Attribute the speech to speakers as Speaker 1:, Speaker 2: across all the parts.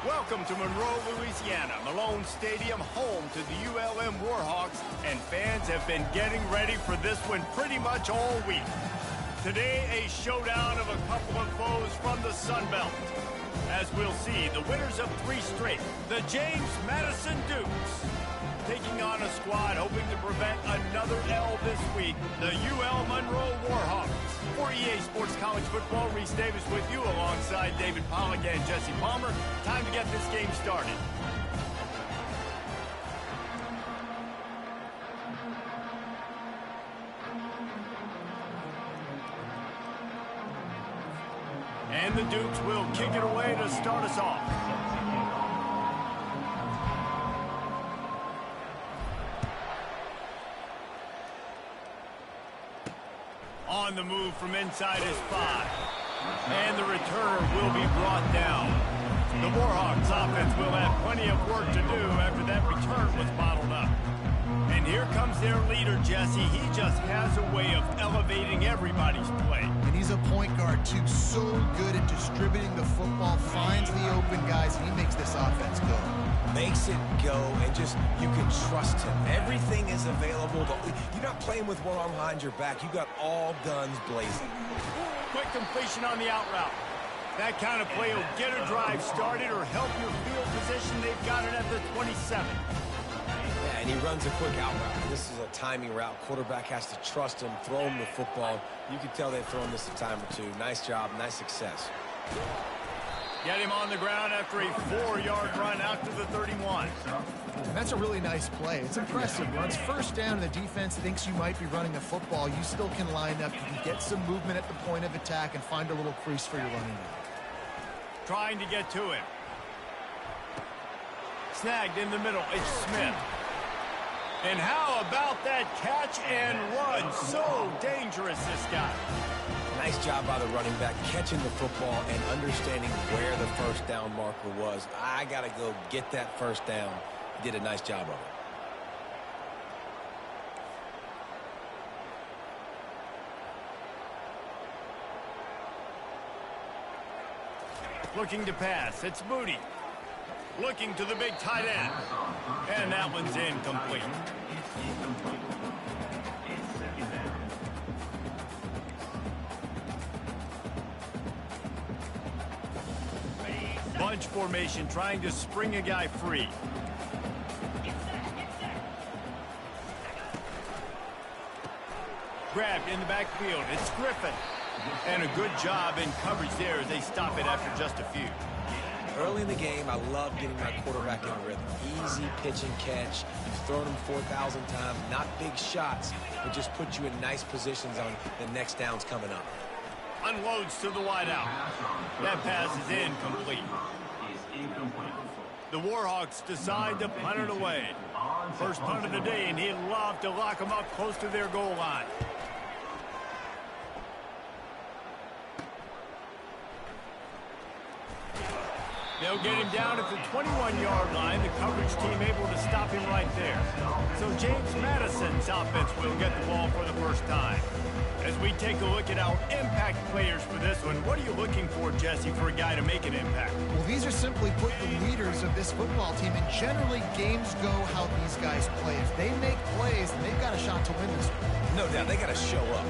Speaker 1: Welcome to Monroe, Louisiana, Malone Stadium, home to the ULM Warhawks, and fans have been getting ready for this one pretty much all week. Today, a showdown of a couple of foes from the Sun Belt. As we'll see, the winners of 3 straight, the Madison Dukes, taking on a squad hoping to prevent another L this week, the UL Monroe Warhawks. For EA Sports College Football, Reese Davis with you alongside David Pollack and Jesse Palmer. Time to get this game started. And the Dukes will kick it away to start us off. On the move from inside his 5. And the returner will be brought down. The Warhawks offense will have plenty of work to do after that return was bottled up. And here comes their leader, Jesse. He just has a way of elevating everybody's play.
Speaker 2: And he's a point guard, too. So good at distributing the football, finds the open guys, and he makes this offense go.
Speaker 3: Makes it go, and just, you can trust him. Everything is available. You're not playing with one arm behind your back. You got all guns blazing.
Speaker 1: Quick completion on the out route. That kind of play will get a drive started or help your field position. They've got it at the 27.
Speaker 3: Yeah, and he runs a quick out route. This is a timing route. Quarterback has to trust him, throw him the football. You can tell they've thrown this a time or two. Nice job, nice success.
Speaker 1: Get him on the ground after a 4-yard run out to the 31.
Speaker 2: And that's a really nice play. It's impressive. Runs first down, and the defense thinks you might be running the football. You still can line up. You can get some movement at the point of attack and find a little crease for your running back.
Speaker 1: Trying to get to him. Snagged in the middle. It's Smith. And how about that catch and run? So dangerous, this guy.
Speaker 3: Nice job by the running back, catching the football and understanding where the first down marker was. I got to go get that first down. He did a nice job of it.
Speaker 1: Looking to pass. It's Moody. Looking to the big tight end. And that one's incomplete. Bunch formation, trying to spring a guy free. Grabbed in the backfield. It's Griffin. And a good job in coverage there as they stop it after just a few.
Speaker 3: Early in the game, I love getting my quarterback in rhythm. Easy pitch and catch. You've thrown him 4,000 times. Not big shots, but just put you in nice positions on the next downs coming up.
Speaker 1: Unloads to the wideout. That pass is incomplete. The Warhawks decide to punt it away. First punt of the day, and he'd love to lock them up close to their goal line. They'll get him down at the 21-yard line. The coverage team able to stop him right there. So Madison's offense will get the ball for the first time. As we take a look at our impact players for this one, what are you looking for, Jesse, for a guy to make an impact?
Speaker 2: Well, these are simply put the leaders of this football team, and generally games go how these guys play. If they make plays, then they've got a shot to win this one.
Speaker 3: No doubt, they got to show up.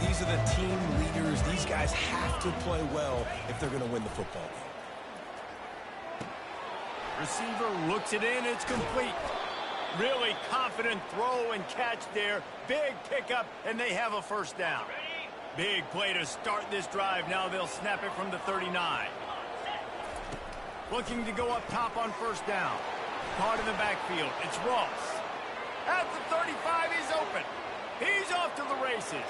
Speaker 3: These are the team leaders. These guys have to play well if they're going to win the football game.
Speaker 1: Receiver looks it in. It's complete. Really confident throw and catch there. Big pickup, and they have a first down. Big play to start this drive. Now they'll snap it from the 39. Looking to go up top on first down. Caught in the backfield. It's Ross. At the 35, he's open. He's off to the races.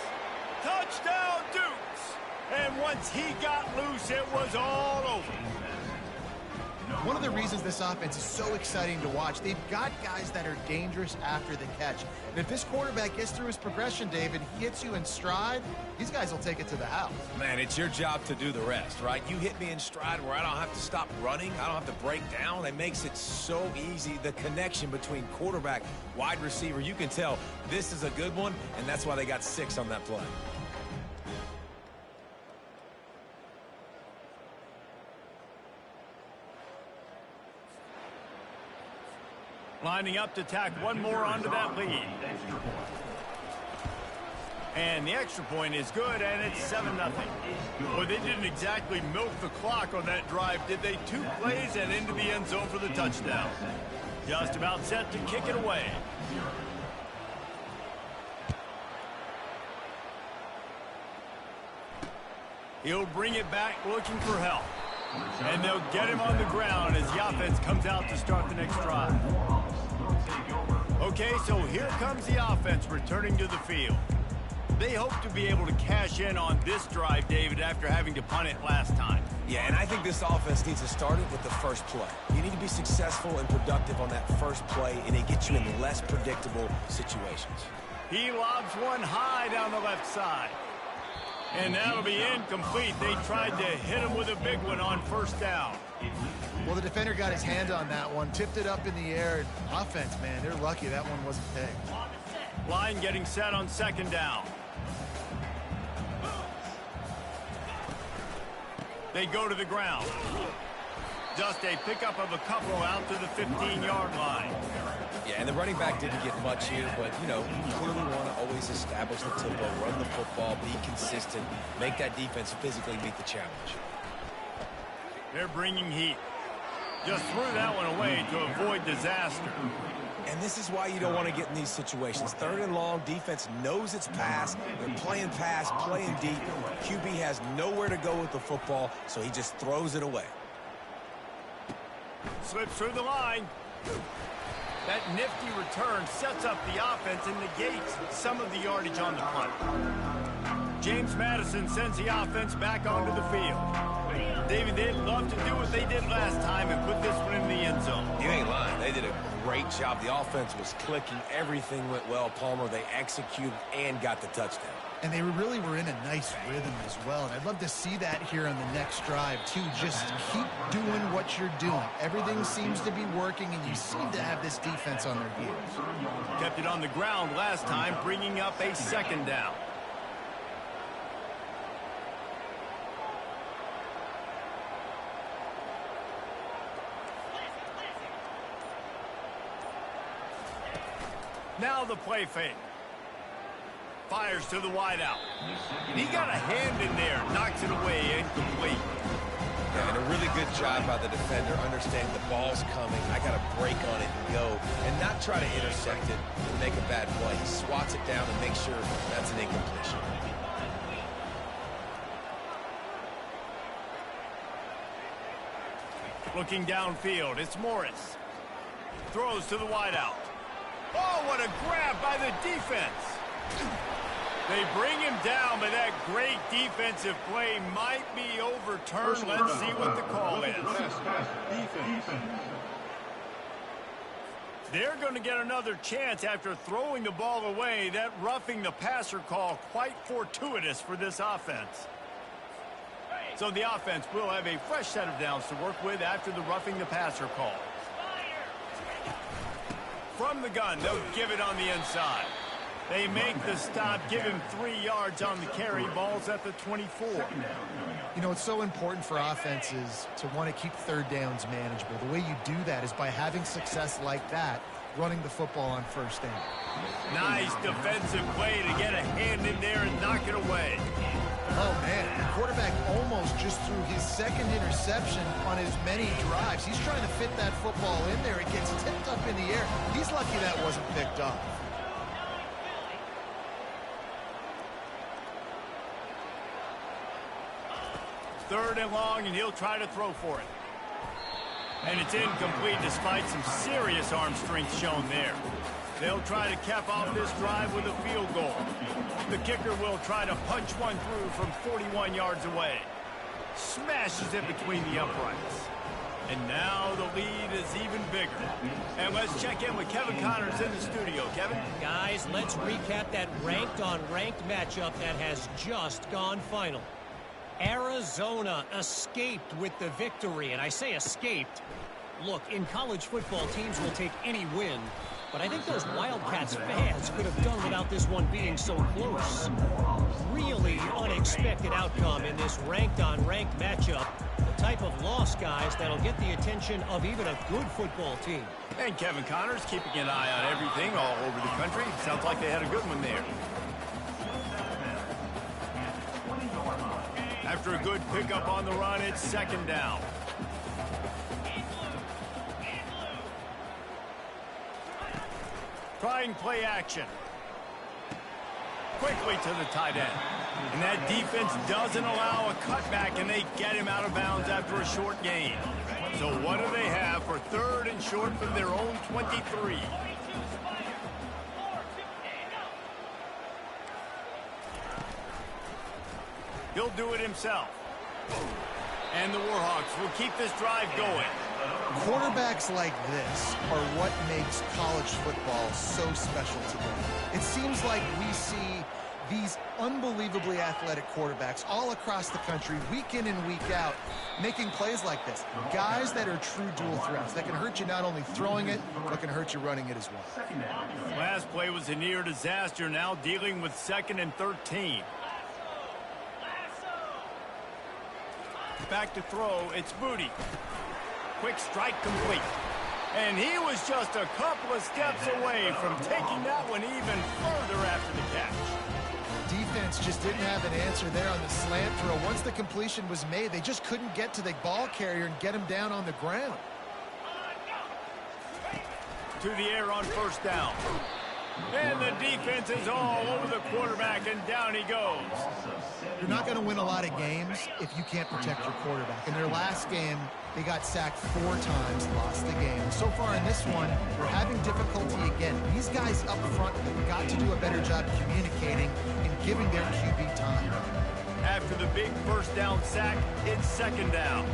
Speaker 1: Touchdown, Dukes. And once he got loose, it was all over.
Speaker 2: One of the reasons this offense is so exciting to watch, they've got guys that are dangerous after the catch. And if this quarterback gets through his progression, David, he hits you in stride, these guys will take it to the house.
Speaker 3: Man, it's your job to do the rest, right? You hit me in stride where I don't have to stop running. I don't have to break down. It makes it so easy. The connection between quarterback, wide receiver, you can tell this is a good one, and that's why they got 6 on that play.
Speaker 1: Lining up to tack one more onto that lead. And the extra point is good, and it's 7-0. Boy, they didn't exactly milk the clock on that drive, did they? 2 plays and into the end zone for the touchdown. Just about set to kick it away. He'll bring it back looking for help. And they'll get him on the ground as the offense comes out to start the next drive. Okay, so here comes the offense returning to the field. They hope to be able to cash in on this drive, David, after having to punt it last time.
Speaker 3: Yeah, and I think this offense needs to start it with the first play. You need to be successful and productive on that first play, and it gets you in less predictable situations.
Speaker 1: He lobs one high down the left side. And that'll be incomplete. They tried to hit him with a big one on first down.
Speaker 2: Well, the defender got his hand on that one, tipped it up in the air. Offense, man, they're lucky that one wasn't picked.
Speaker 1: Line getting set on second down. They go to the ground. Just a pickup of a couple out to the 15-yard line.
Speaker 3: Yeah, and the running back didn't get much here, but, you know, you clearly want to always establish the tempo, run the football, be consistent, make that defense physically meet the challenge.
Speaker 1: They're bringing heat. Just threw that one away to avoid disaster.
Speaker 3: And this is why you don't want to get in these situations. 3rd and long, defense knows it's pass. They're playing pass, playing deep. QB has nowhere to go with the football, so he just throws it away.
Speaker 1: Slips through the line. That nifty return sets up the offense and negates some of the yardage on the punt. James Madison sends the offense back onto the field. David, they'd love to do what they did last time and put this one in the end zone.
Speaker 3: You ain't lying. They did a great job. The offense was clicking. Everything went well. Palmer, they executed and got the touchdown.
Speaker 2: And they really were in a nice rhythm as well. And I'd love to see that here on the next drive, too. Just keep doing what you're doing. Everything seems to be working, and you seem to have this defense on their heels.
Speaker 1: Kept it on the ground last time, bringing up a second down. Now the play fake. Fires to the wideout. He got a hand in there, knocks it away, incomplete.
Speaker 3: Yeah, and a really good job by the defender, understanding the ball's coming. I got to break on it and go, and not try to intercept it and make a bad play. He swats it down and makes sure that's an incompletion.
Speaker 1: Looking downfield, it's Morris. Throws to the wideout. Oh, what a grab by the defense. They bring him down, but that great defensive play might be overturned. Let's see what the call is. They're going to get another chance after throwing the ball away. That roughing the passer call quite fortuitous for this offense. So the offense will have a fresh set of downs to work with after the roughing the passer call. From the gun, they'll give it on the inside. They make the stop, give him 3 yards on the carry. Ball's at the 24.
Speaker 2: You know, it's so important for offenses to want to keep third downs manageable. The way you do that is by having success like that, running the football on first down.
Speaker 1: Nice defensive play to get a hand in there and knock it away.
Speaker 2: Oh, man, the quarterback almost just threw his second interception on as many drives. He's trying to fit that football in there. It gets tipped up in the air. He's lucky that wasn't picked up.
Speaker 1: Third and long, and he'll try to throw for it. And it's incomplete despite some serious arm strength shown there. They'll try to cap off this drive with a field goal. The kicker will try to punch one through from 41 yards away. Smashes it between the uprights. And now the lead is even bigger. And let's check in with Kevin Connors in the studio. Kevin?
Speaker 4: Guys, let's recap that ranked-on-ranked matchup that has just gone final. Arizona escaped with the victory, and I say escaped. Look, in college football, teams will take any win, but I think those Wildcats fans could have done without this one being so close. Really unexpected outcome in this ranked-on-ranked matchup. type of loss, guys, that'll get the attention of even a good football team.
Speaker 1: And Kevin Connors keeping an eye on everything all over the country. Sounds like they had a good one there. After a good pickup on the run, it's second down. Trying play action. Quickly to the tight end. And that defense doesn't allow a cutback, and they get him out of bounds after a short gain. So what do they have for third and short from their own 23? He'll do it himself. And the Warhawks will keep this drive going.
Speaker 2: Quarterbacks like this are what makes college football so special today. It seems like we see these unbelievably athletic quarterbacks all across the country, week in and week out, making plays like this. Guys that are true dual threats that can hurt you not only throwing it, but can hurt you running it as well.
Speaker 1: Last play was a near disaster, now dealing with 2nd and 13. Back to throw, it's Booty. Quick strike complete. And he was just a couple of steps away from taking that one even further after the catch.
Speaker 2: Defense just didn't have an answer there on the slant throw. Once the completion was made, they just couldn't get to the ball carrier and get him down on the ground.
Speaker 1: To the air on first down. And the defense is all over the quarterback, and down he goes.
Speaker 2: You're not going to win a lot of games if you can't protect your quarterback. In their last game, they got sacked 4 times, lost the game. So far in this one, they're having difficulty again. These guys up front have got to do a better job communicating and giving their QB time.
Speaker 1: After the big first down sack, it's second down.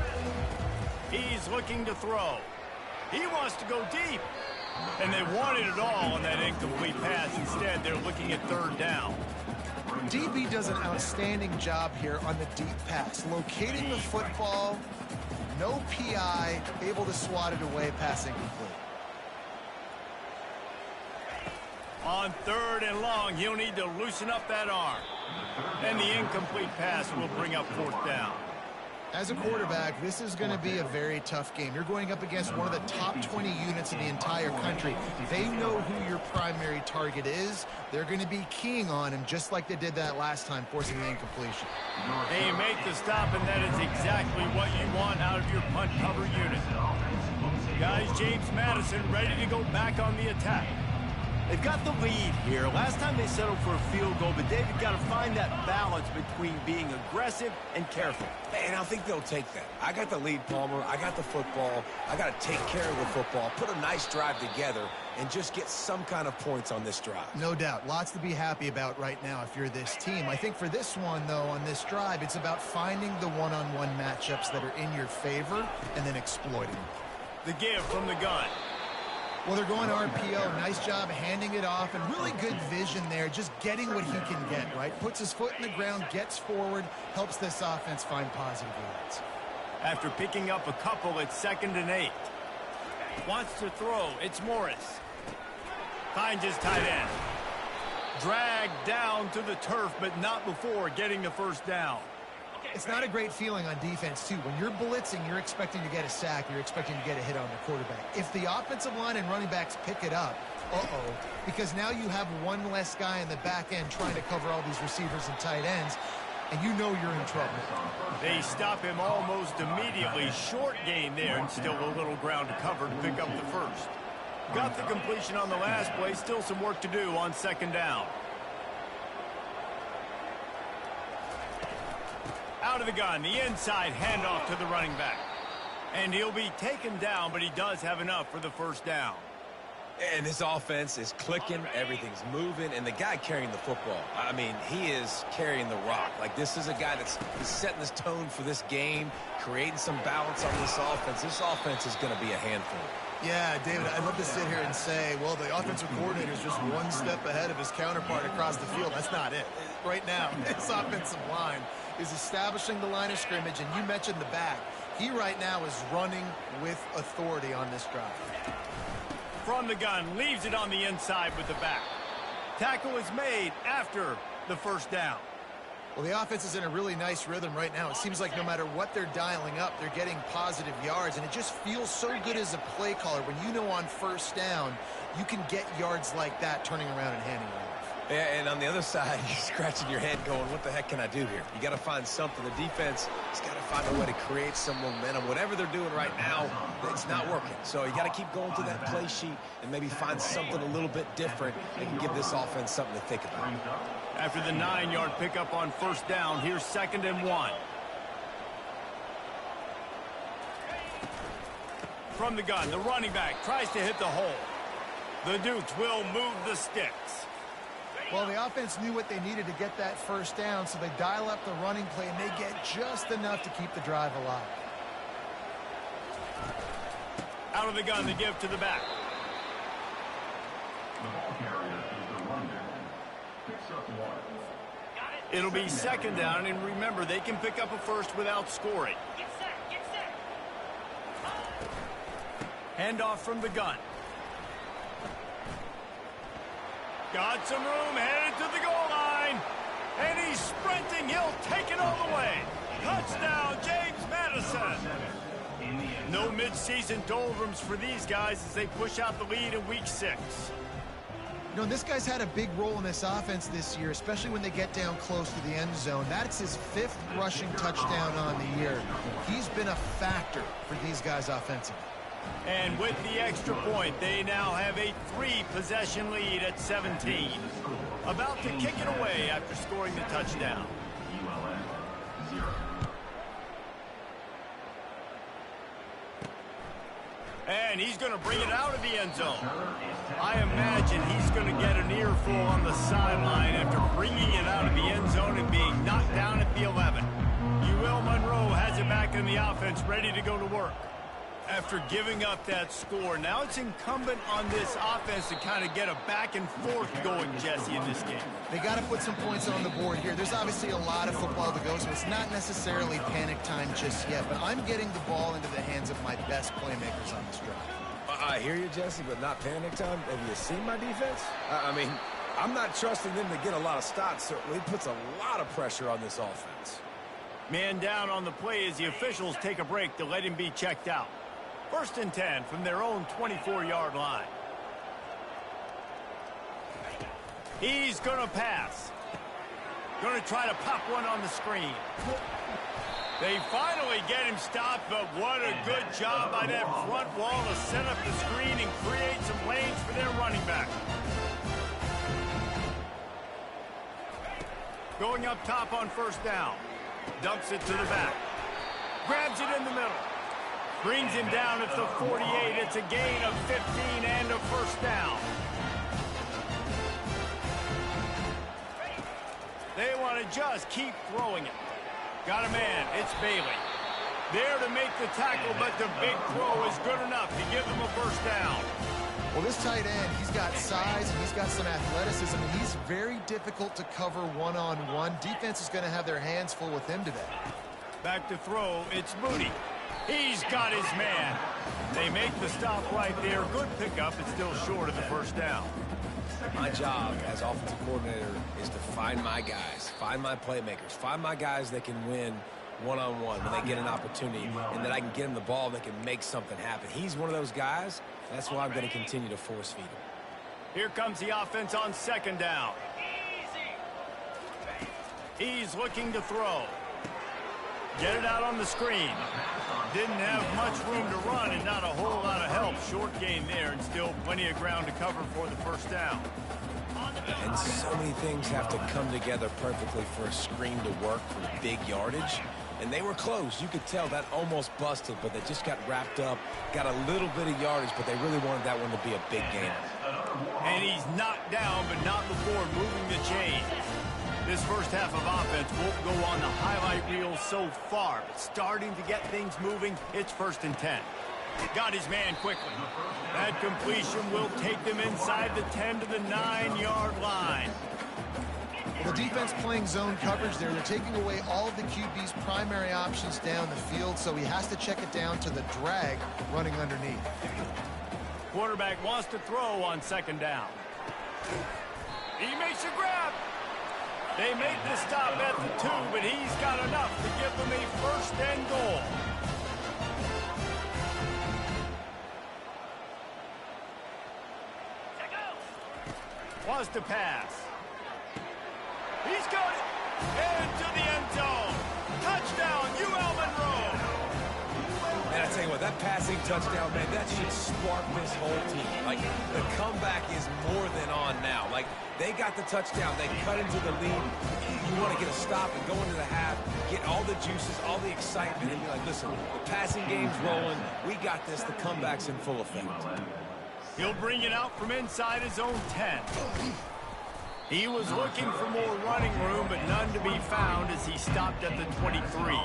Speaker 1: He's looking to throw. He wants to go deep. And they wanted it all on that incomplete pass. Instead, they're looking at third down.
Speaker 2: DB does an outstanding job here on the deep pass. Locating the football, no PI, able to swat it away, pass incomplete.
Speaker 1: On third and long, he'll need to loosen up that arm. And the incomplete pass will bring up fourth down.
Speaker 2: As a quarterback, this is going to be a very tough game. You're going up against one of the top 20 units in the entire country. They know who your primary target is. They're going to be keying on him just like they did that last time, forcing the incompletion.
Speaker 1: They make the stop, and that is exactly what you want out of your punt cover unit. Guys, James Madison ready to go back on the attack. They've got the lead here. Last time they settled for a field goal, but David got to find that balance between being aggressive and careful.
Speaker 3: And I think they'll take that. I got the lead, Palmer. I got the football. I got to take care of the football, put a nice drive together, and just get some kind of points on this drive.
Speaker 2: No doubt. Lots to be happy about right now if you're this team. I think for this one, though, on this drive, it's about finding the one-on-one matchups that are in your favor and then exploiting them.
Speaker 1: The give from the gun.
Speaker 2: Well, they're going RPO. Nice job handing it off, and really good vision there, just getting what he can get, right? Puts his foot in the ground, gets forward, helps this offense find positive yards.
Speaker 1: After picking up a couple, it's 2nd and 8. Wants to throw. It's Morris. Finds his tight end. Dragged down to the turf, but not before getting the first down.
Speaker 2: It's not a great feeling on defense, too. When you're blitzing, you're expecting to get a sack. You're expecting to get a hit on the quarterback. If the offensive line and running backs pick it up, because now you have one less guy in the back end trying to cover all these receivers and tight ends, and you know you're in trouble.
Speaker 1: They stop him almost immediately. Short gain there, and still a little ground to cover to pick up the first. Got the completion on the last play. Still some work to do on second down. Out of the gun, the inside handoff to the running back. And he'll be taken down, but he does have enough for the first down.
Speaker 3: And this offense is clicking, everything's moving, and the guy carrying the football, I mean, he is carrying the rock. Like, this is a guy that's setting this tone for this game, creating some balance on this offense. This offense is going to be a handful.
Speaker 2: Yeah, David, I'd love to sit here and say, well, the offensive coordinator is just one step ahead of his counterpart across the field. That's not it. Right now, this offensive line is establishing the line of scrimmage, and you mentioned the back. He right now is running with authority on this drive.
Speaker 1: From the gun, leaves it on the inside with the back. Tackle is made after the first down.
Speaker 2: Well, the offense is in a really nice rhythm right now. It seems like no matter what they're dialing up, they're getting positive yards, and it just feels so good as a play caller when you know on first down you can get yards like that turning around and handing it off.
Speaker 3: Yeah, and on the other side, you're scratching your head going, what the heck can I do here? You got to find something. The defense has got to find a way to create some momentum. Whatever they're doing right now, it's not working. So you got to keep going through that play sheet and maybe find something a little bit different that can give this offense something to think about.
Speaker 1: After the 9-yard pickup on first down, here's 2nd and 1. From the gun, the running back tries to hit the hole. The Dukes will move the sticks.
Speaker 2: Well, the offense knew what they needed to get that first down, so they dial up the running play, and they get just enough to keep the drive alive.
Speaker 1: Out of the gun, the give to the back. It'll be 2nd down, and remember, they can pick up a first without scoring. Handoff from the gun. Got some room, headed to the goal line. And he's sprinting. He'll take it all the way. Touchdown, James Madison. No midseason doldrums for these guys as they push out the lead in Week 6.
Speaker 2: You know, this guy's had a big role in this offense this year, especially when they get down close to the end zone. That's his 5th rushing touchdown on the year. He's been a factor for these guys offensively.
Speaker 1: And with the extra point, they now have a 3-possession lead at 17. About to kick it away after scoring the touchdown. And he's going to bring it out of the end zone. I imagine he's going to get an earful on the sideline after bringing it out of the end zone and being knocked down at the 11. Monroe has it back in the offense, ready to go to work. After giving up that score, now it's incumbent on this offense to kind of get a back and forth going, Jesse, in this game.
Speaker 2: They got to put some points on the board here. There's obviously a lot of football to go, so it's not necessarily panic time just yet, but I'm getting the ball into the hands of my best playmakers on this drive.
Speaker 3: I hear you, Jesse, but not panic time. Have you seen my defense? I mean, I'm not trusting them to get a lot of stops. Certainly it puts a lot of pressure on this offense.
Speaker 1: Man down on the play as the officials take a break to let him be checked out. 1st and 10 from their own 24-yard line. He's going to pass. Going to try to pop one on the screen. They finally get him stopped, but what a good job by that front wall to set up the screen and create some lanes for their running back. Going up top on 1st down. Dumps it to the back. Grabs it in the middle. Brings him down at the 48. It's a gain of 15 and a 1st down. They want to just keep throwing it. Got a man. It's Bailey. There to make the tackle, but the big throw is good enough to give them a 1st down.
Speaker 2: Well, this tight end, he's got size and he's got some athleticism, and he's very difficult to cover one-on-one. Defense is going to have their hands full with him today. Back to throw. It's Moody.
Speaker 1: He's got his man. They make the stop right there. Good pickup. It's still short of the 1st down.
Speaker 3: My job as offensive coordinator is to find my guys, find my playmakers, find my guys that can win one-on-one when they get an opportunity, and that I can get them the ball and they can make something happen. He's one of those guys. That's why I'm going to continue to force feed him.
Speaker 1: Here comes the offense on 2nd down. He's looking to throw. Get it out on the screen. Didn't have much room to run and not a whole lot of help. Short gain there and still plenty of ground to cover for the 1st down.
Speaker 3: And so many things have to come together perfectly for a screen to work for big yardage. And they were close. You could tell that almost busted, but they just got wrapped up, got a little bit of yardage, but they really wanted that one to be a big gain.
Speaker 1: And he's knocked down, but not before moving the chain. This 1st half of offense won't go on the highlight reel so far, but starting to get things moving, it's 1st and 10. Got his man quickly. That completion will take them inside the 10 to the 9-yard line.
Speaker 2: Well, the defense playing zone coverage there. They're taking away all of the QB's primary options down the field, so he has to check it down to the drag running underneath.
Speaker 1: Quarterback wants to throw on 2nd down. He makes a grab. They make the stop at the 2, but he's got enough to give them a first and goal. Wants to pass. He's got it into the end zone. Touchdown, UL Monroe.
Speaker 3: And I tell you what, that passing touchdown, man, that should spark this whole team. Like, the comeback is more than on now. Like, they got the touchdown. They cut into the lead. You want to get a stop and go into the half, get all the juices, all the excitement, and be like, listen, the passing game's rolling. We got this. The comeback's in full effect.
Speaker 1: He'll bring it out from inside his own 10. He was looking for more running room, but none to be found as he stopped at the 23.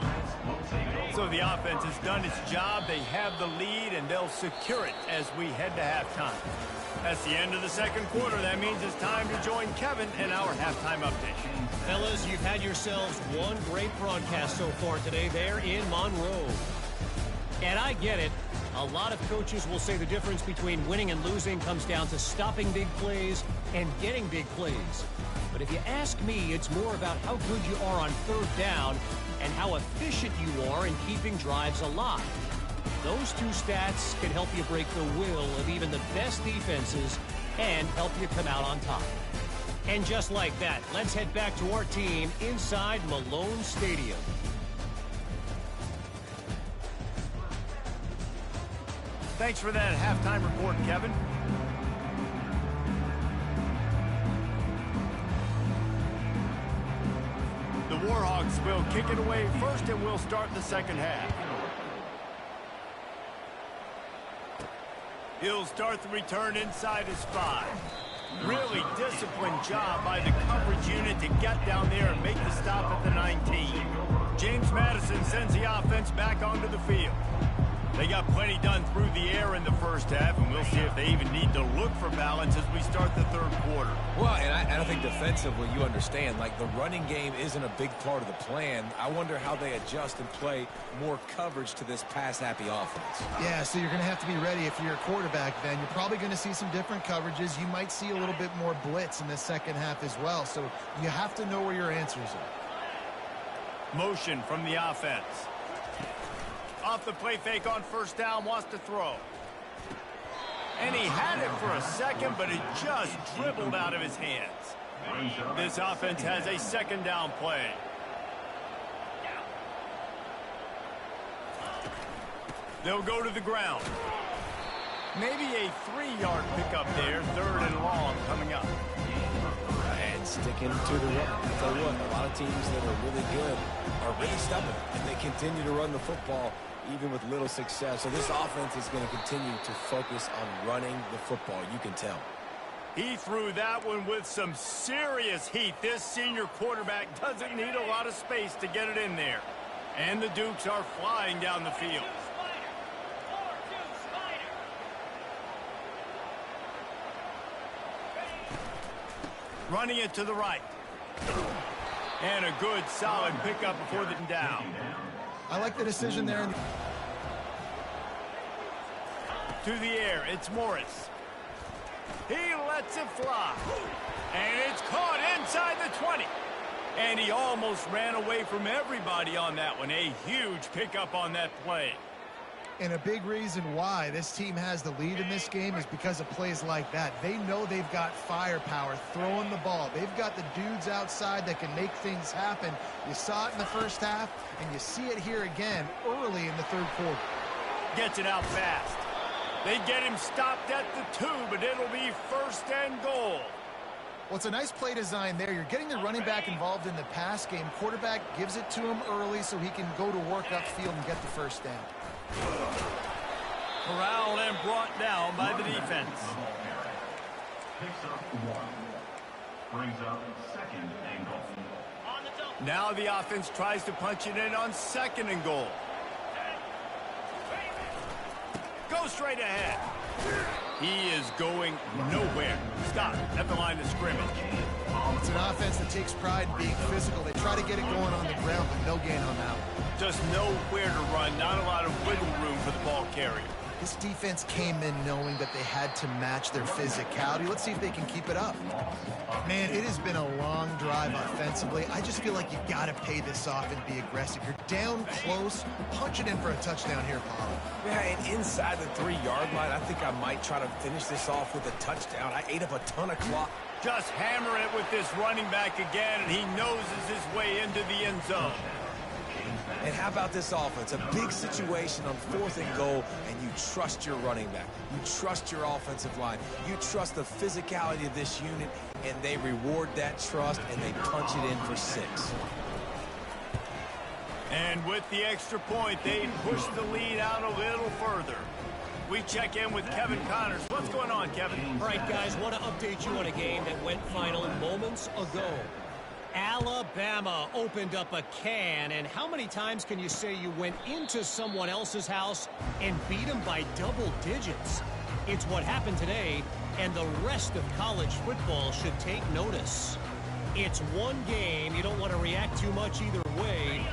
Speaker 1: So the offense has done its job. They have the lead, and they'll secure it as we head to halftime. That's the end of the second quarter. That means it's time to join Kevin in our halftime update.
Speaker 4: Fellas, you've had yourselves one great broadcast so far today there in Monroe. And I get it. A lot of coaches will say the difference between winning and losing comes down to stopping big plays and getting big plays. But if you ask me, it's more about how good you are on third down and how efficient you are in keeping drives alive. Those two stats can help you break the will of even the best defenses and help you come out on top. And just like that, let's head back to our team inside Malone Stadium.
Speaker 1: Thanks for that halftime report, Kevin. The Warhawks will kick it away first, and we'll start the second half. He'll start the return inside his 5. Really disciplined job by the coverage unit to get down there and make the stop at the 19. James Madison sends the offense back onto the field. They got plenty done through the air in the first half, and we'll see if they even need to look for balance as we start the third quarter.
Speaker 3: Well, and I think defensively, you understand, like, the running game isn't a big part of the plan. I wonder how they adjust and play more coverage to this pass-happy offense.
Speaker 2: Yeah, so you're going to have to be ready if you're a quarterback then. You're probably going to see some different coverages. You might see a little bit more blitz in the second half as well, so you have to know where your answers are.
Speaker 1: Motion from the offense. Off the play fake on first down, wants to throw. And he had it for a second, but it just dribbled out of his hands. This offense has a second down play. They'll go to the ground. Maybe a 3-yard pickup there, third and long coming up.
Speaker 3: And sticking to the run. I tell you what, a lot of teams that are really good are really stubborn, and they continue to run the football even with little success. So this offense is going to continue to focus on running the football. You can tell.
Speaker 1: He threw that one with some serious heat. This senior quarterback doesn't need a lot of space to get it in there. And the Dukes are flying down the field. Running it to the right. And a good, solid pickup before the down.
Speaker 2: I like the decision there.
Speaker 1: To the air, it's Morris. He lets it fly. And it's caught inside the 20. And he almost ran away from everybody on that one. A huge pickup on that play.
Speaker 2: And a big reason why this team has the lead in this game is because of plays like that. They know they've got firepower throwing the ball. They've got the dudes outside that can make things happen. You saw it in the first half, and you see it here again early in the third quarter.
Speaker 1: Gets it out fast. They get him stopped at the 2, but it'll be first and goal.
Speaker 2: Well, it's a nice play design there. You're getting the running back involved in the pass game. Quarterback gives it to him early so he can go to work upfield and get the first down.
Speaker 1: Corralled and brought down by the defense.
Speaker 5: Picks up 1. Brings up second and goal.
Speaker 1: Now the offense tries to punch it in on second and goal. Go straight ahead. He is going nowhere. Stop at the line of scrimmage.
Speaker 2: It's an offense that takes pride in being physical. They try to get it going on the ground, but no gain on that one.
Speaker 1: Just nowhere to run. Not a lot of wiggle room for the ball carrier.
Speaker 2: This defense came in knowing that they had to match their physicality. Let's see if they can keep it up. Man, it has been a long drive offensively. I just feel like you got to pay this off and be aggressive. You're down close. Punch it in for a touchdown here, Paulo.
Speaker 3: Yeah, and inside the 3-yard line, I think I might try to finish this off with a touchdown. I ate up a ton of clock.
Speaker 1: Just hammer it with this running back again, and he noses his way into the end zone.
Speaker 3: And how about this offense? A big situation on 4th and goal, and you trust your running back. You trust your offensive line. You trust the physicality of this unit, and they reward that trust, and they punch it in for 6.
Speaker 1: And with the extra point, they push the lead out a little further. We check in with Kevin Connors. What's going on, Kevin?
Speaker 4: All right, guys, want to update you on a game that went final moments ago. Alabama opened up a can, and how many times can you say you went into someone else's house and beat them by double digits? It's what happened today, and the rest of college football should take notice. It's one game. You don't want to react too much either way,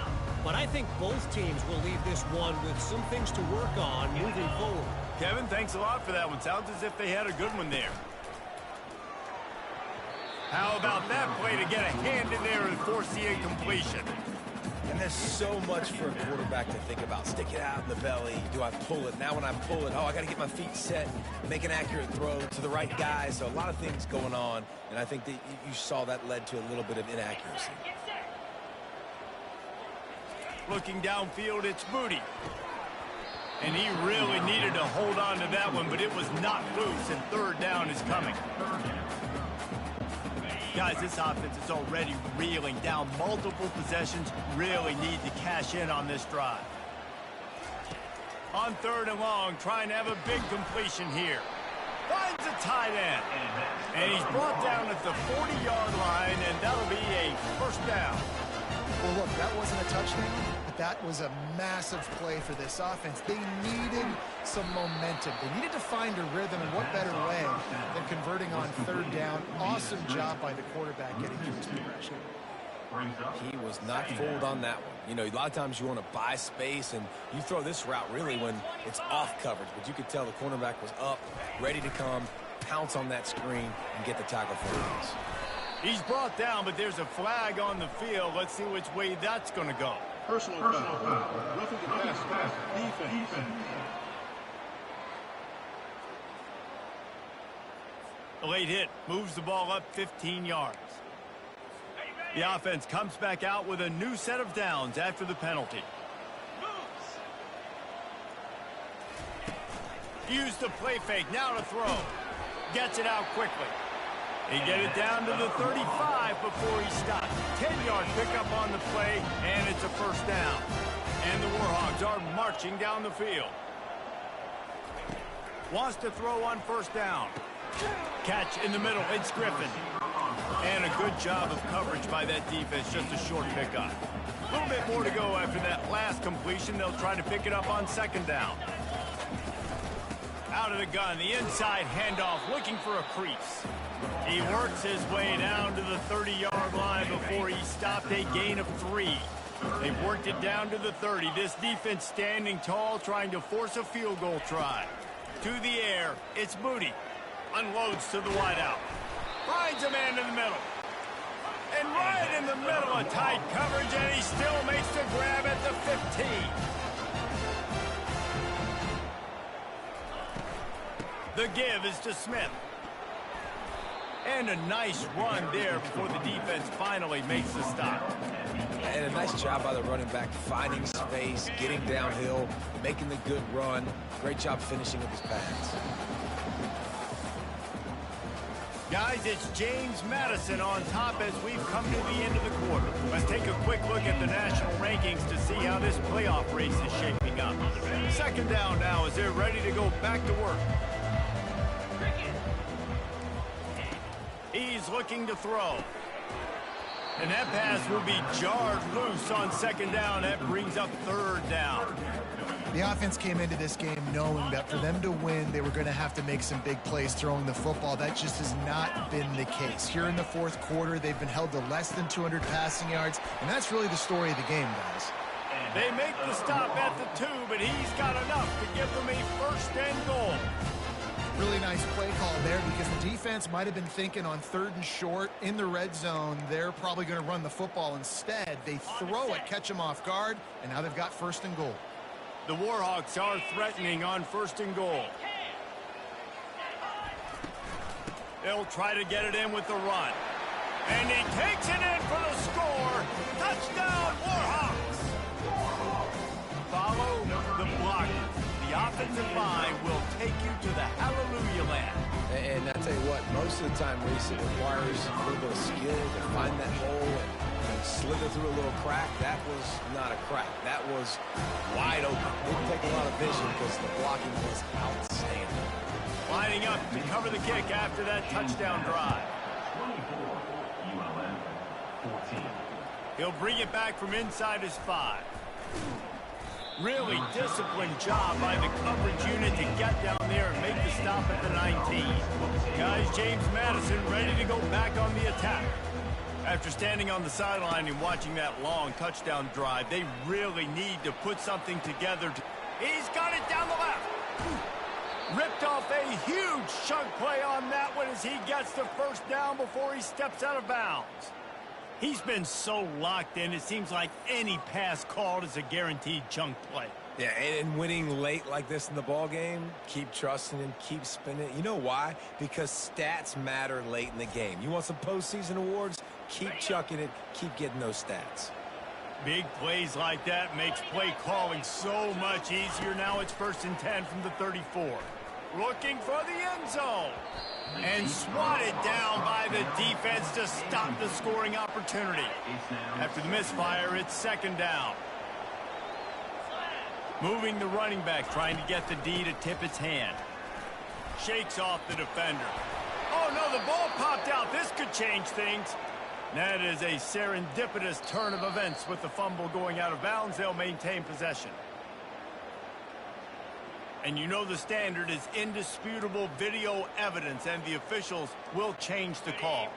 Speaker 4: but I think both teams will leave this one with some things to work on moving forward.
Speaker 1: Kevin, thanks a lot for that one. Sounds as if they had a good one there. How about that play to get a hand in there and force the incompletion?
Speaker 3: And there's so much for a quarterback to think about. Stick it out in the belly. Do I pull it? Now when I pull it, I got to get my feet set, make an accurate throw to the right guy. So a lot of things going on, and I think that you saw that led to a little bit of inaccuracy.
Speaker 1: Looking downfield, it's Moody. And he really needed to hold on to that one, but it was not loose, and 3rd down is coming. Guys, this offense is already reeling down multiple possessions. Really need to cash in on this drive. On 3rd and long, trying to have a big completion here. Finds a tight end. And he's brought down at the 40-yard line, and that'll be a 1st down.
Speaker 2: Well, look, that wasn't a touchdown, but that was a massive play for this offense. They needed some momentum. They needed to find a rhythm, and what better way than converting on 3rd down. Awesome job by the quarterback getting through his progression.
Speaker 3: He was not fooled on that one. You know, a lot of times you want to buy space, and you throw this route really when it's off coverage, but you could tell the cornerback was up, ready to come, pounce on that screen, and get the tackle for a loss.
Speaker 1: He's brought down, but there's a flag on the field. Let's see which way that's going to go.
Speaker 6: Personal foul. Roughing the pass. Defense.
Speaker 1: A late hit moves the ball up 15 yards. The offense comes back out with a new set of downs after the penalty. Used the play fake, now to throw. Gets it out quickly. He get it down to the 35 before he stops. 10-yard pickup on the play, and it's a 1st down. And the Warhawks are marching down the field. Wants to throw on 1st down. Catch in the middle, it's Griffin. And a good job of coverage by that defense, just a short pickup. A little bit more to go after that last completion. They'll try to pick it up on 2nd down. Out of the gun, the inside handoff, looking for a crease. He works his way down to the 30-yard line before he stopped, a gain of 3. They've worked it down to the 30. This defense standing tall, trying to force a field goal try. To the air, it's Moody. Unloads to the wideout. Finds a man in the middle. And right in the middle of tight coverage, and he still makes the grab at the 15. The give is to Smith. And a nice run there before the defense finally makes the stop.
Speaker 3: And a nice job by the running back, finding space, getting downhill, making the good run. Great job finishing up his pass.
Speaker 1: Guys, it's James Madison on top as we've come to the end of the quarter. Let's take a quick look at the national rankings to see how this playoff race is shaping up. 2nd down now as they're ready to go back to work. He's looking to throw. And that pass will be jarred loose on 2nd down. That brings up 3rd down.
Speaker 2: The offense came into this game knowing that for them to win, they were going to have to make some big plays throwing the football. That just has not been the case. Here in the 4th quarter, they've been held to less than 200 passing yards, and that's really the story of the game, guys.
Speaker 1: They make the stop at the 2, but he's got enough to give them a 1st and goal.
Speaker 2: Really nice play call there because the defense might have been thinking on 3rd and short in the red zone. They're probably going to run the football instead. They throw it, catch them off guard, and now they've got 1st and goal.
Speaker 1: The Warhawks are threatening on 1st and goal. They'll try to get it in with the run. And he takes it in for the score. Touchdown, Warhawks. Follow the blockers. The offensive line will take you to the hallelujah land.
Speaker 3: And I tell you what, most of the time, Reese, it requires a little bit of skill to find that hole and slither through a little crack. That was not a crack. That was wide open. Didn't take a lot of vision because the blocking was outstanding.
Speaker 1: Lining up to cover the kick after that touchdown drive.
Speaker 5: 24, ULM 14.
Speaker 1: He'll bring it back from inside his 5. Really disciplined job by the coverage unit to get down there and make the stop at the 19. Guys, James Madison ready to go back on the attack. After standing on the sideline and watching that long touchdown drive, they really need to put something together. He's got it down the left. Ripped off a huge chunk play on that one as he gets the 1st down before he steps out of bounds. He's been so locked in, it seems like any pass called is a guaranteed chunk play.
Speaker 3: Yeah, and winning late like this in the ball game, keep trusting him, keep spinning. You know why? Because stats matter late in the game. You want some postseason awards? Keep chucking it, keep getting those stats.
Speaker 1: Big plays like that makes play calling so much easier. Now it's 1st and 10 from the 34. Looking for the end zone. And swatted down by the defense to stop the scoring opportunity. After the misfire, it's 2nd down. Moving the running back, trying to get the D to tip its hand. Shakes off the defender. Oh, no, the ball popped out. This could change things. That is a serendipitous turn of events with the fumble going out of bounds. They'll maintain possession. And you know the standard is indisputable video evidence, and the officials will change the call.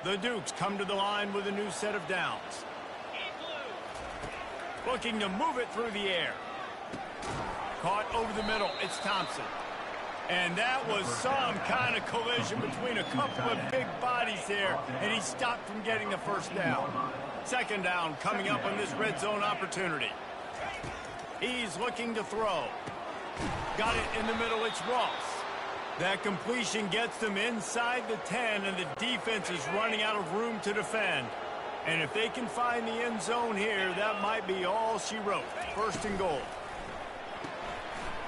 Speaker 1: The Dukes come to the line with a new set of downs. Looking to move it through the air. Caught over the middle. It's Thompson. And that was some kind of collision between a couple of big bodies there, and he stopped from getting the 1st down. 2nd down coming up on this red zone opportunity. He's looking to throw. Got it in the middle, it's Ross. That completion gets them inside the 10, and the defense is running out of room to defend. And if they can find the end zone here, that might be all she wrote. 1st and goal.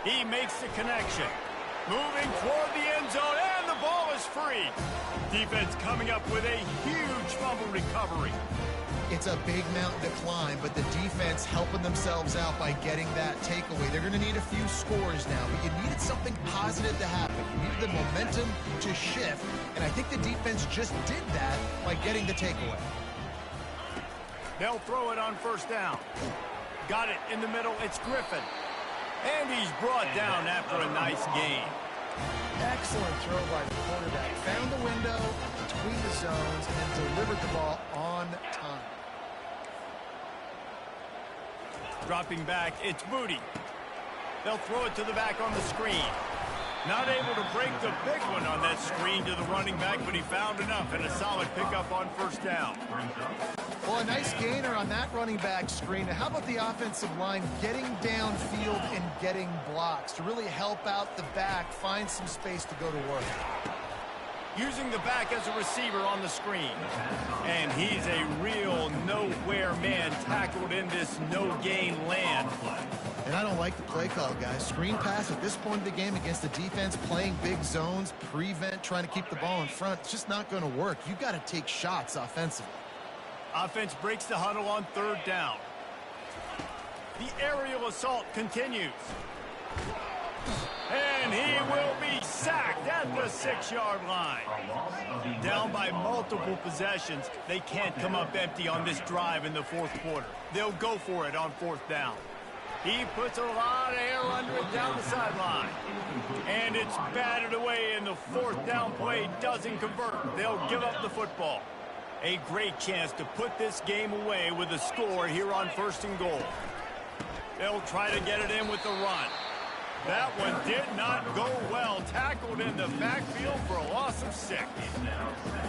Speaker 1: He makes the connection. Moving toward the end zone, and the ball is free. Defense coming up with a huge fumble recovery.
Speaker 2: It's a big mountain to climb, but the defense helping themselves out by getting that takeaway. They're going to need a few scores now, but you needed something positive to happen. You needed the momentum to shift, and I think the defense just did that by getting the takeaway.
Speaker 1: They'll throw it on 1st down. Got it in the middle. It's Griffin. And he's brought down after a nice gain.
Speaker 2: Excellent throw by the quarterback. Found the window between the zones and delivered the ball on time.
Speaker 1: Dropping back, it's Booty. They'll throw it to the back on the screen. Not able to break the big one on that screen to the running back, but he found enough and a solid pickup on 1st down.
Speaker 2: Well, a nice gainer on that running back screen. Now, how about the offensive line getting downfield and getting blocks to really help out the back, find some space to go to work?
Speaker 1: Using the back as a receiver on the screen. And he's a real nowhere man tackled in this no-gain land.
Speaker 2: And I don't like the play call, guys. Screen pass at this point of the game against the defense, playing big zones, prevent, trying to keep the ball in front. It's just not going to work. You've got to take shots offensively.
Speaker 1: Offense breaks the huddle on 3rd down. The aerial assault continues. And he will be sacked at the 6-yard line. Down by multiple possessions. They can't come up empty on this drive in the 4th quarter. They'll go for it on 4th down. He puts a lot of air under it down the sideline. And it's batted away, and the 4th down play doesn't convert. They'll give up the football. A great chance to put this game away with a score here on 1st and goal. They'll try to get it in with the run. That one did not go well. Tackled in the backfield for a loss of 6.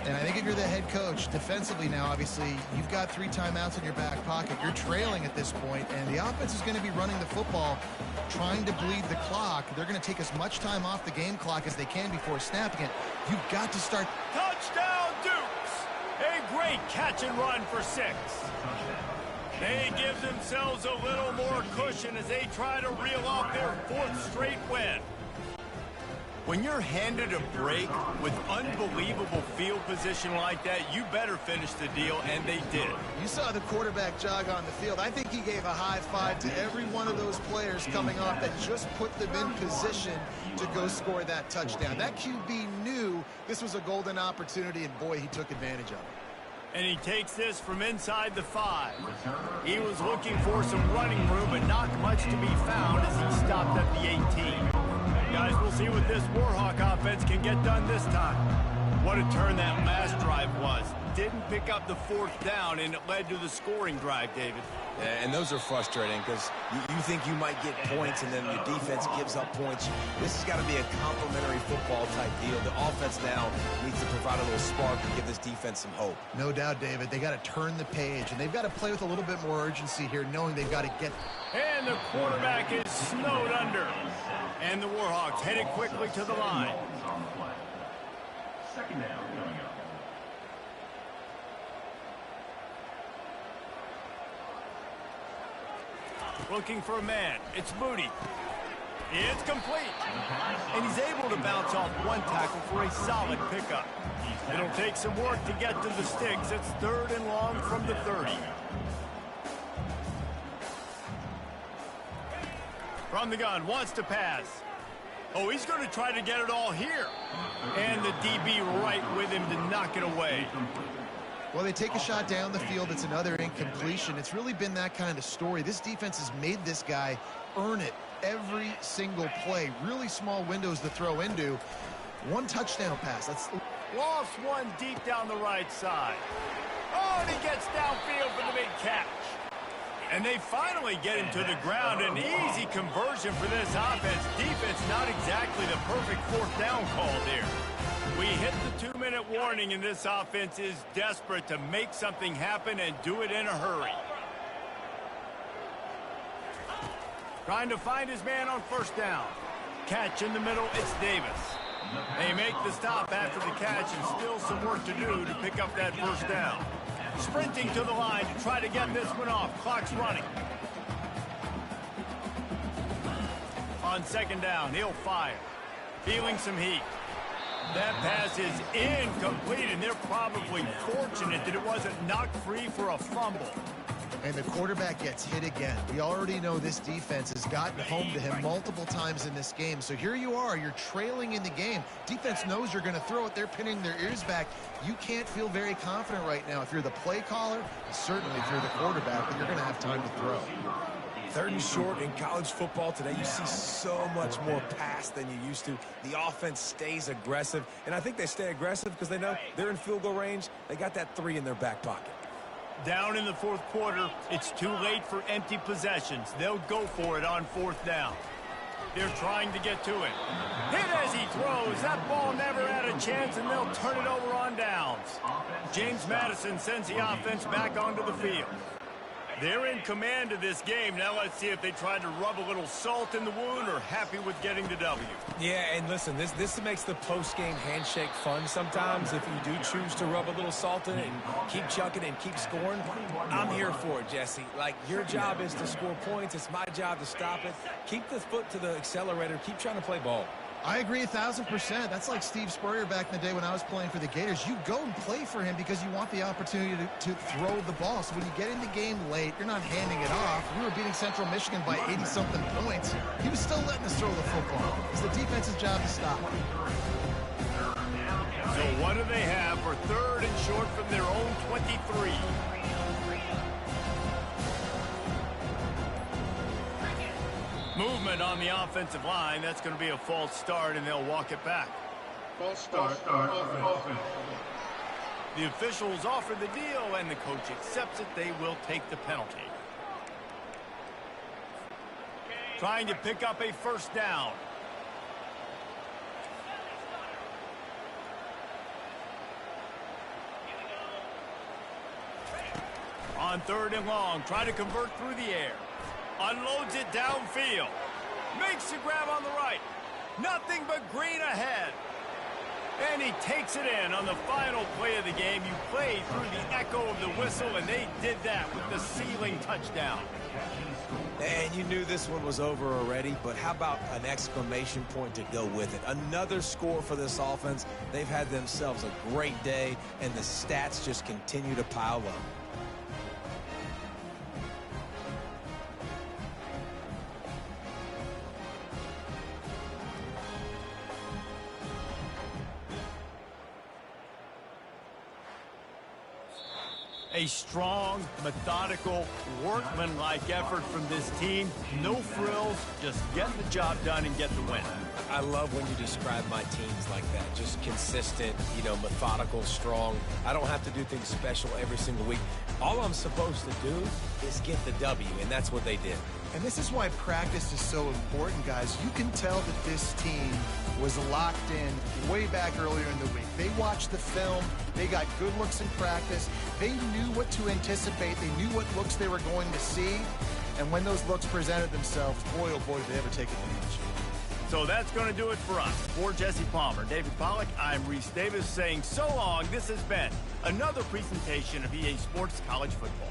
Speaker 2: And I think if you're the head coach, defensively now, obviously, you've got 3 timeouts in your back pocket. You're trailing at this point, and the offense is going to be running the football, trying to bleed the clock. They're going to take as much time off the game clock as they can before snapping it. You've got to start.
Speaker 1: Touchdown, Dukes! A great catch and run for 6. They give themselves a little more cushion as they try to reel off their 4th straight win. When you're handed a break with unbelievable field position like that, you better finish the deal, and they did.
Speaker 2: You saw the quarterback jog on the field. I think he gave a high five to every one of those players coming off that just put them in position to go score that touchdown. That QB knew this was a golden opportunity, and boy, he took advantage of it.
Speaker 1: And he takes this from inside the 5. He was looking for some running room, but not much to be found as he stopped at the 18. Guys, we'll see what this Warhawk offense can get done this time. What a turn that last drive was. Didn't pick up the 4th down, and it led to the scoring drive, David.
Speaker 3: Yeah, and those are frustrating because you think you might get points and then your defense gives up points. This has got to be a complementary football type deal. The offense now needs to provide a little spark and give this defense some hope.
Speaker 2: No doubt, David. They got to turn the page, and they've got to play with a little bit more urgency here, knowing they've got to get.
Speaker 1: And the quarterback is snowed under. And the Warhawks headed quickly to the line.
Speaker 5: Second down coming up.
Speaker 1: Looking for a man. It's Moody. It's complete. And he's able to bounce off one tackle for a solid pickup. It'll take some work to get to the sticks. It's 3rd and long from the 30. From the gun, wants to pass. Oh, he's going to try to get it all here. And the DB right with him to knock it away.
Speaker 2: Well, they take a shot down the field. It's another incompletion. It's really been that kind of story. This defense has made this guy earn it every single play. Really small windows to throw into. 1 touchdown pass. That's
Speaker 1: lost one deep down the right side. Oh, and he gets downfield for the big catch. And they finally get him to the ground. An easy conversion for this offense. Defense not exactly the perfect 4th down call there. We hit the 2-minute warning, and this offense is desperate to make something happen and do it in a hurry. Trying to find his man on 1st down. Catch in the middle, it's Davis. They make the stop after the catch, and still some work to do to pick up that 1st down. Sprinting to the line to try to get this one off. Clock's running. On 2nd down, he'll fire. Feeling some heat. That pass is incomplete, and they're probably fortunate that it wasn't knocked free for a fumble.
Speaker 2: And the quarterback gets hit again. We already know this defense has gotten home to him multiple times in this game. So here you are, you're trailing in the game. Defense knows you're going to throw it. They're pinning their ears back. You can't feel very confident right now. If you're the play caller, certainly if you're the quarterback, but you're going to have time to throw.
Speaker 3: 3rd and short in college football today. You see so much more pass than you used to. The offense stays aggressive, and I think they stay aggressive because they know they're in field goal range. They got that 3 in their back pocket.
Speaker 1: Down in the 4th quarter, it's too late for empty possessions. They'll go for it on 4th down. They're trying to get to it. Hit as he throws. That ball never had a chance, and they'll turn it over on downs. James Madison sends the offense back onto the field. They're in command of this game. Now let's see if they try to rub a little salt in the wound or happy with getting the W.
Speaker 3: Yeah, and listen, this makes the post-game handshake fun sometimes. If you do choose to rub a little salt in it and keep chucking and keep scoring, I'm here for it, Jesse. Like, your job is to score points. It's my job to stop it. Keep the foot to the accelerator. Keep trying to play ball.
Speaker 2: I agree 1,000%. That's like Steve Spurrier back in the day when I was playing for the Gators. You go and play for him because you want the opportunity to throw the ball. So when you get in the game late, you're not handing it off. We were beating Central Michigan by 80-something points. He was still letting us throw the football. It's the defense's job to stop it.
Speaker 1: So what do they have for 3rd and short from their own 23? Movement on the offensive line. That's going to be a false start, and they'll walk it back.
Speaker 6: False start. Offense.
Speaker 1: The officials offer the deal, and the coach accepts it. They will take the penalty. trying to pick up a first down. On 3rd and long, trying to convert through the air. Unloads it downfield. Makes the grab on the right. Nothing but green ahead. And he takes it in on the final play of the game. You played through the echo of the whistle, and they did that with the ceiling touchdown.
Speaker 3: And you knew this one was over already, but how about an exclamation point to go with it? Another score for this offense. They've had themselves a great day, and the stats just continue to pile up.
Speaker 1: A strong, methodical, workmanlike effort from this team. No frills, just get the job done and get the win.
Speaker 3: I love when you describe my teams like that. Just consistent, methodical, strong. I don't have to do things special every single week. All I'm supposed to do is get the W, and that's what they did.
Speaker 2: And this is why practice is so important, guys. You can tell that this team was locked in way back earlier in the week. They watched the film. They got good looks in practice. They knew what to anticipate. They knew what looks they were going to see. And when those looks presented themselves, boy, oh boy, did they ever take advantage.
Speaker 1: So that's going to do it for us. For Jesse Palmer, David Pollack, I'm Reese Davis saying so long. This has been another presentation of EA Sports College Football.